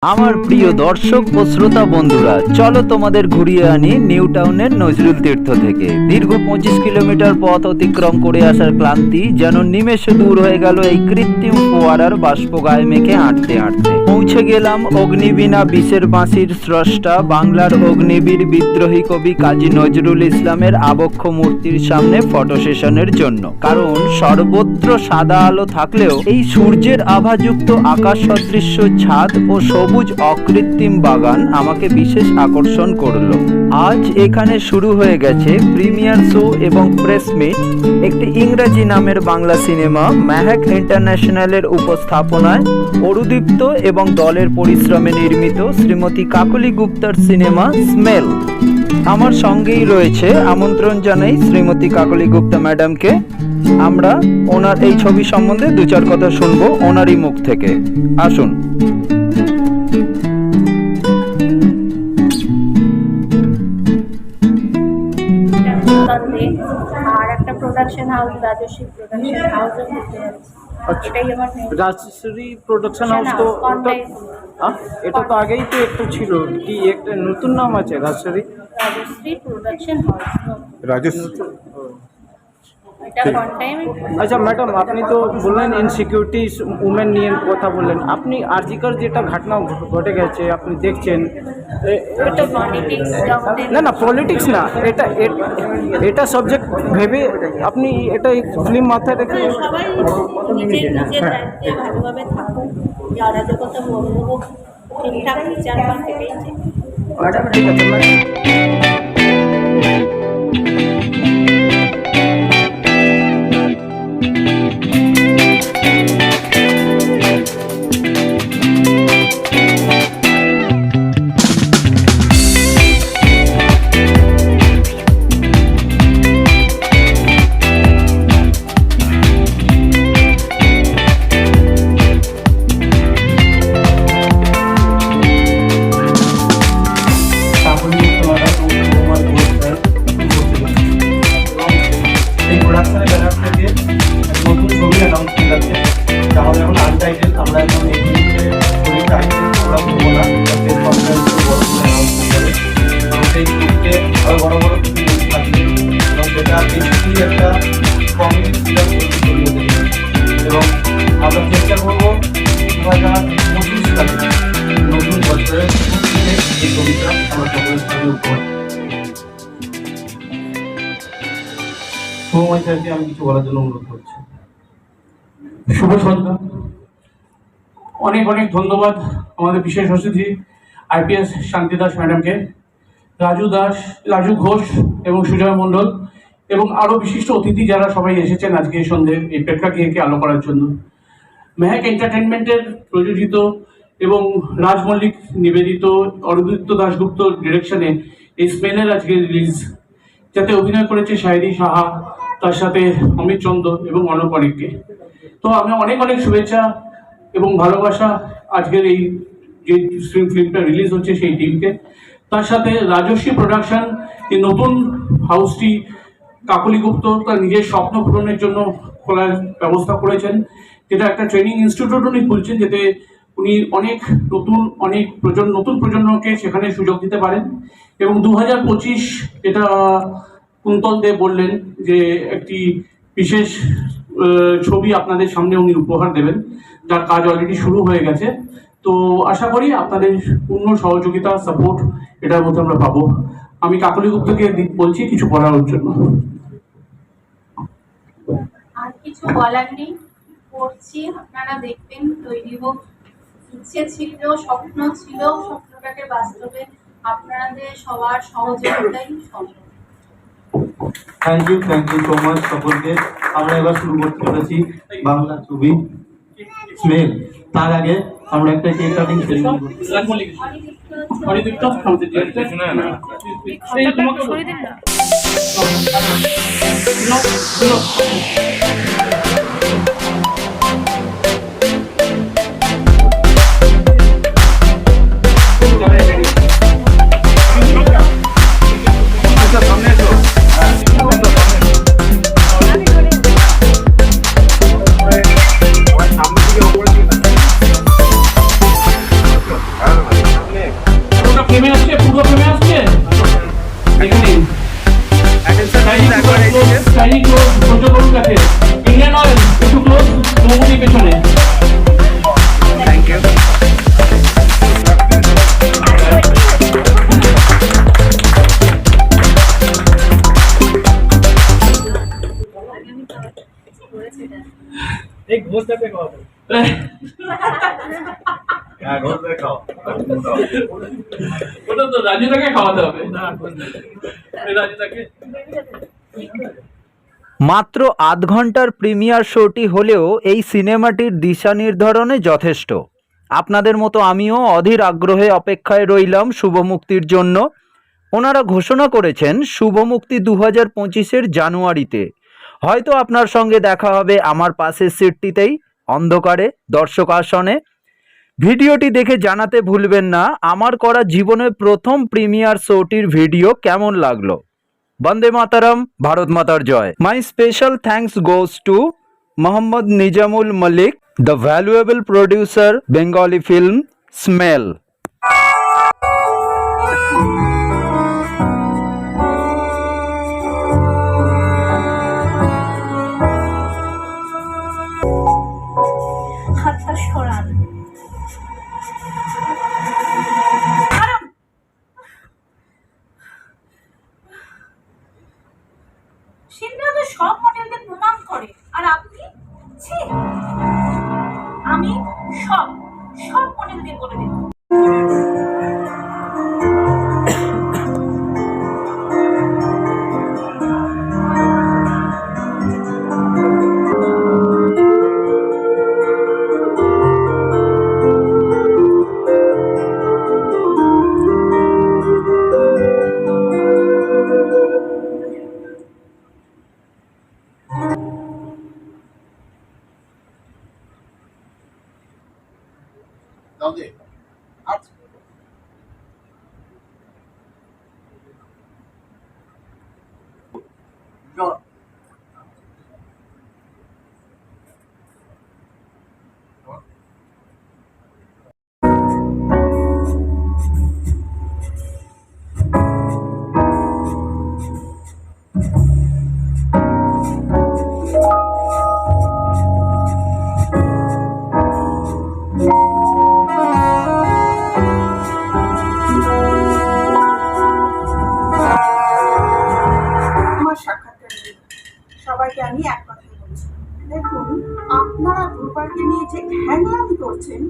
আমার প্রিয় দর্শক ও শ্রোতা বন্ধুরা, চলো তোমাদের ঘুরিয়ে আনি নিউ টাউনের নজরুল তীর্থ থেকে। দীর্ঘ 25 কিলোমিটার পথ অতিক্রম করে আসার ক্লান্তি যেন নিমেষে দূর হয়ে গেল এই কৃত্রিম ফোয়ারার বাষ্প গায়ে মেখে হাঁটতে হাঁটতে। পৌঁছে গেলাম অগ্নিবীণা বিশের বাঁশির স্রষ্টা বাংলার অগ্নিবীর বিদ্রোহী কবি কাজী নজরুল ইসলামের আবক্ষ মূর্তির সামনে ফটো সেশনের জন্য। কারণ সর্বত্র সাদা আলো থাকলেও এই সূর্যের আভাযুক্ত আকাশ সদৃশ্য ছাদ ও সবুজ অকৃত্রিম বাগান আমাকে বিশেষ আকর্ষণ করলো। আজ এখানে শুরু হয়ে গেছে প্রিমিয়ার শো এবং প্রেস মিট। একটি ইংরেজি নামের বাংলা সিনেমা মেহেক ইন্টারন্যাশনালের উপস্থাপনায় অরুদীপ্ত এবং দলের পরিশ্রমে নির্মিত শ্রীমতী কাকলি গুপ্তার সিনেমা স্মেল। আমার সঙ্গেই রয়েছে, আমন্ত্রণ জানাই শ্রীমতী কাকলি গুপ্তা ম্যাডামকে। আমরা ওনার এই ছবি সম্বন্ধে দু চার কথা শুনবো ওনারই মুখ থেকে। আসুন। আর একটা প্রোডাকশন হাউস রাজশ্রী প্রোডাকশন হাউসও করতে যাচ্ছি। এটাই আমার রাজশ্রী প্রোডাকশন হাউস তো এটা তো আগেই তো একটু ছিল, কি একটা নতুন নাম আছে রাজশ্রী প্রোডাকশন হাউস রাজশ্রী। এটা কোন টাইমে? আচ্ছা ম্যাডাম, আপনি তো বললেন ইনসিকিউরিটি উমেন নিয়ে কথা বললেন, আপনি আরজিকর যেটা ঘটনা ঘটে গেছে আপনি দেখছেন, এটা পলিটিক্স না না পলিটিক্স না, এটা সাবজেক্ট ভেবে আপনি এটা ফিল্ম মাথায় রেখে সবাই নিজের দায়িত্বে ভালোভাবে থাকুন, যে অরাজকতা বলবো ঠিকঠাক বিচার পান, এটাই চাই। ঠিক আছে ম্যাডাম। এবং আমরা চেষ্টা করবো 2025 সালে নতুন বছরের এই কবিতা আমরা সকলের সামনে উপহার। সময় স্যারকে আমি কিছু বলার জন্য অনুরোধ করছি। শুভ সন্ধ্যা। অনেক অনেক ধন্যবাদ আমাদের বিশেষ অতিথি আইপিএস শান্তি দাস ম্যাডামকে, রাজু ঘোষ এবং সুজয় মণ্ডল এবং আরও বিশিষ্ট অতিথি যারা সবাই এসেছেন আজকে এই সন্ধ্যে এই প্রেক্ষাগৃহকে আলো করার জন্য। মেহেক এন্টারটেনমেন্টের প্রযোজিত এবং রাজ মল্লিক নিবেদিত অরুদীপ্ত দাশগুপ্ত ডিরেকশনে এই স্মেলের আজকে রিলিজ, যাতে অভিনয় করেছে শায়রি সাহা, তার সাথে অমিত চন্দ্র এবং অনক অনেককে। তো আমি অনেক অনেক শুভেচ্ছা এবং ভালোবাসা আজকের এই যে ফিল্মটা রিলিজ হচ্ছে সেই টিমকে। তার সাথে রাজশ্রী প্রোডাকশন এই নতুন হাউসটি কাকলি গুপ্ত তার নিজের স্বপ্ন পূরণের জন্য খোলার ব্যবস্থা করেছেন, যেটা একটা ট্রেনিং ইনস্টিটিউট উনি খুলছেন, যাতে উনি নতুন প্রজন্মকে সেখানে সুযোগ দিতে পারেন। এবং 2025 এটা কুন্তল দে বললেন যে একটি বিশেষ ছবি আপনাদের সামনে উনি উপহার দেবেন, যার কাজ অলরেডি শুরু হয়ে গেছে। তো আশা করি আপনাদের পূর্ণ সহযোগিতা সাপোর্ট এটার মধ্যে আমরা পাবো। আমি কাকলি গুপ্তকে বলছি কিছু বলার জন্য। আর কিছু বলার নেই, করছি, আপনারা দেখবেন, তৈরি হোক। ইচ্ছে ছিল, স্বপ্ন ছিল, স্বপ্নটাকে বাস্তবে আপনাদের সবার সহযোগিতাই সম্ভব। থ্যাংক ইউ সো মাচ সকলকে। আমরা এবার শুরু করতে চলেছি বাংলা ছবি স্মেল। তার আগে আমরা একটা কেক কাটিং সেরেমনি ফ্রেমে আসছে, পুরো ফ্রেমে আসছে। দেখে নিন। শাইনি ক্লোজ, সহ্য করুন কাছে। ইন্ডিয়ান অয়েল একটু ক্লোজ, মোমোটি পেছনে। Thank you. एक घोष पे खाओ ওটা তো রাজুদাকে খাওয়াতে হবে। রাজুদাকে মাত্র আধ ঘন্টার প্রিমিয়ার শোটি হলেও এই সিনেমাটির দিশা নির্ধারণে যথেষ্ট। আপনাদের মতো আমিও অধীর আগ্রহে অপেক্ষায় রইলাম শুভ মুক্তির জন্য। ওনারা ঘোষণা করেছেন শুভ মুক্তি 2025-এর জানুয়ারিতে। হয়তো আপনার সঙ্গে দেখা হবে আমার পাশের সিটটিতেই, অন্ধকারে দর্শক আসনে। ভিডিওটি দেখে জানাতে ভুলবেন না আমার করা জীবনের প্রথম প্রিমিয়ার শোটির ভিডিও কেমন লাগলো। বন্দে মাতারাম, ভারত মাতার জয়। My special thanks goes to Mohammad Nizamul Mallick, the valuable producer, Bengali film smell. হাতটা সরান। সেটা তো সব মডেলদের প্রমাণ করে, আর আপনি ছি। আমি সব মডেলদের বলে দেব। সবাইকে আমি এক কথাই বলছি, দেখুন আপনারা দুর্বারকে নিয়ে যে হ্যাংলামি করছেন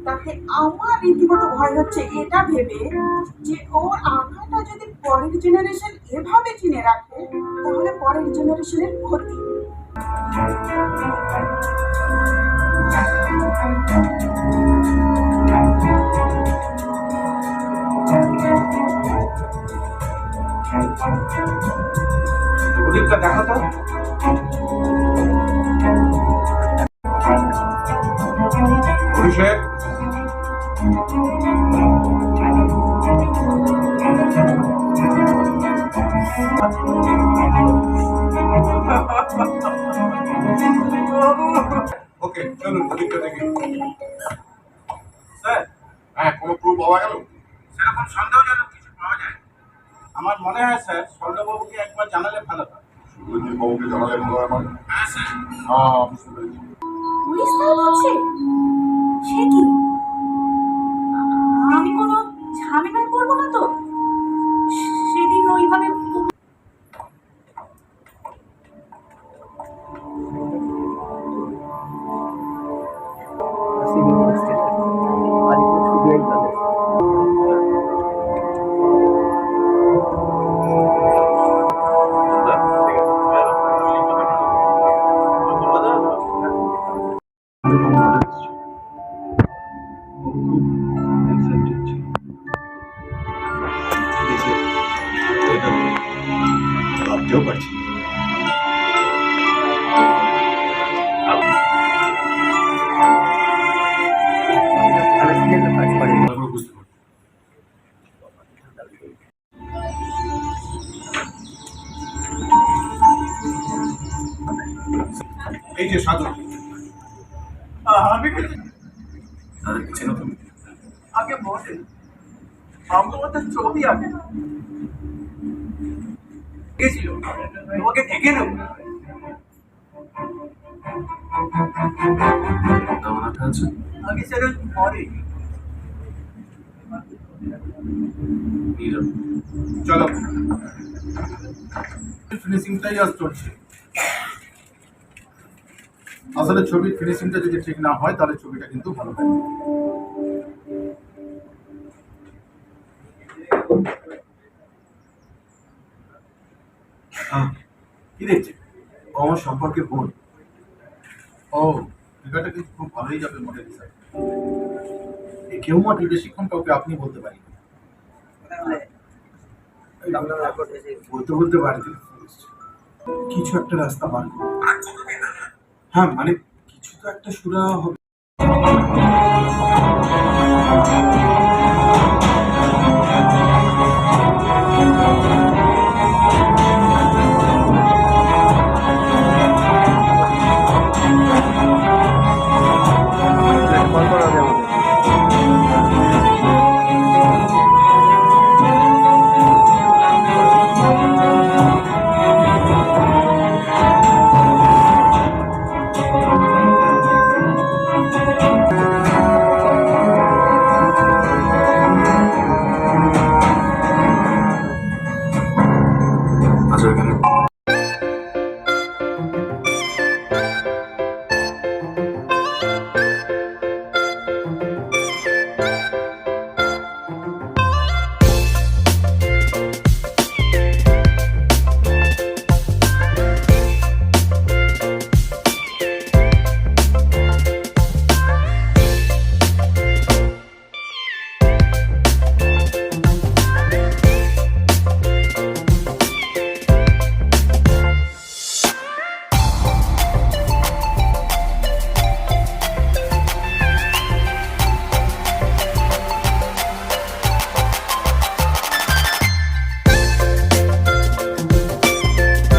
তাতে আমার রীতিমতো ভয় হচ্ছে এটা ভেবে যে ওর আঁকাটা যদি পরের জেনারেশন এভাবে চিনে রাখে তাহলে পরের জেনারেশনের ক্ষতি। ওদিকটা দেখা তো। অভিষেক ওকে চলুন ওদিকটা দেখি। স্যার, হ্যাঁ, কোনো প্রুফ পাওয়া গেল? সেরকম সন্দেহজনক কিছু পাওয়া যায়? আমার মনে হয় স্যার সন্দেহবাবুকে একবার জানালে ভালো হয়। সুরজিৎ বাবুকে জানালে ভালো হয় মানে? হ্যাঁ স্যার। হ্যাঁ, বুঝতে পেরেছি। পুলিশ তাই বলছে? সে কি? আমি কোনো ঝামেলায় পড়বো না তো? সেদিন ওইভাবে ভাবতেও পারছি না। এই যে সাধু, আমি তাদের চেনো তুমি? আগে বলেন আমাদের ছবি আঁকে গেছিল, তোমাকে দেখে নেব। আগে স্যার পরে চলো, ফিনিশিংটাই আজ চলছে। আসলে ছবির ফিনিশিংটা যদি ঠিক না হয় তাহলে ছবিটা কিন্তু ভালো হয় না। কি দেখছে? আমার সম্পর্কে বোন। ও, জায়গাটা কিন্তু খুব ভালোই যাবে মডেল হিসাবে। কেউ মডেল বেশিক্ষণ কাউকে আপনি বলতে পারি বলতে বলতে বাড়িতে কিছু একটা রাস্তা বার করো। হ্যাঁ মানে কিছু তো একটা সুরা হবে।